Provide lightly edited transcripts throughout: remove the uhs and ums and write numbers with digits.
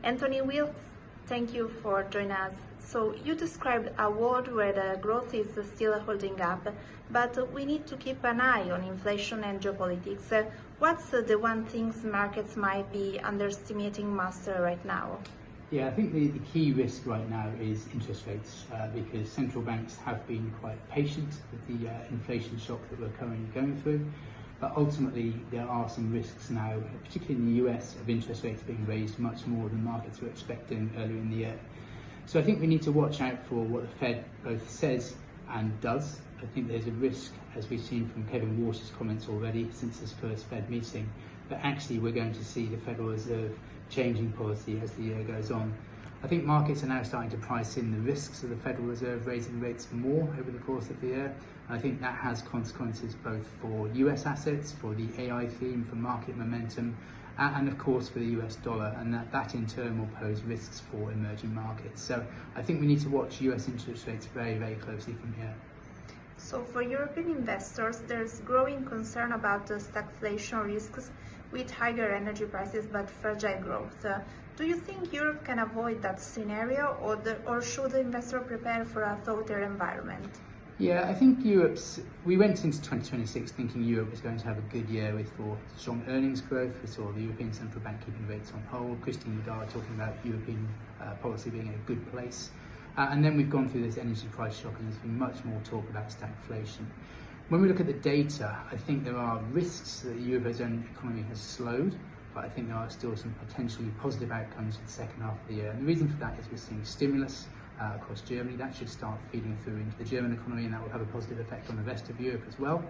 Anthony Willis, thank you for joining us. So you described a world where the growth is still holding up, but we need to keep an eye on inflation and geopolitics. What's the one thing markets might be underestimating most right now? Yeah, I think the key risk right now is interest rates because central banks have been quite patient with the inflation shock that we're currently going through. But ultimately, there are some risks now, particularly in the US, of interest rates being raised much more than markets were expecting earlier in the year. So I think we need to watch out for what the Fed both says and does. I think there's a risk, as we've seen from Kevin Walsh's comments already since his first Fed meeting, that actually we're going to see the Federal Reserve changing policy as the year goes on. I think markets are now starting to price in the risks of the Federal Reserve raising rates more over the course of the year. I think that has consequences both for US assets, for the AI theme, for market momentum, and of course for the US dollar, and that in turn will pose risks for emerging markets. So I think we need to watch US interest rates very, very closely from here. So for European investors, there's growing concern about the stagflation risks with higher energy prices but fragile growth. Do you think Europe can avoid that scenario, or should the investor prepare for a tighter environment? Yeah, I think we went into 2026 thinking Europe was going to have a good year with strong earnings growth. We saw the European Central Bank keeping rates on hold, Christine Lagarde talking about European policy being in a good place. And then we've gone through this energy price shock and there's been much more talk about stagflation. When we look at the data, I think there are risks that the Eurozone economy has slowed, but I think there are still some potentially positive outcomes for the second half of the year. And the reason for that is we're seeing stimulus across Germany. That should start feeding through into the German economy, and that will have a positive effect on the rest of Europe as well.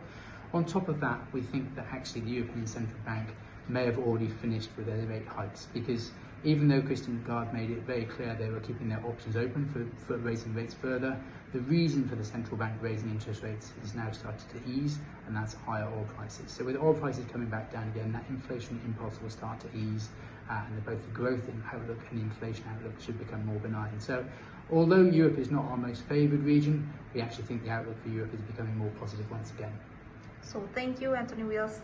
On top of that, we think that actually the European Central Bank may have already finished with their rate hikes, because even though Christine Lagarde made it very clear they were keeping their options open for raising rates further, the reason for the central bank raising interest rates is now started to ease, and that's higher oil prices. So with oil prices coming back down again, that inflation impulse will start to ease, and both the growth in outlook and the inflation outlook should become more benign. So although Europe is not our most favoured region, we actually think the outlook for Europe is becoming more positive once again. So thank you, Anthony Willis.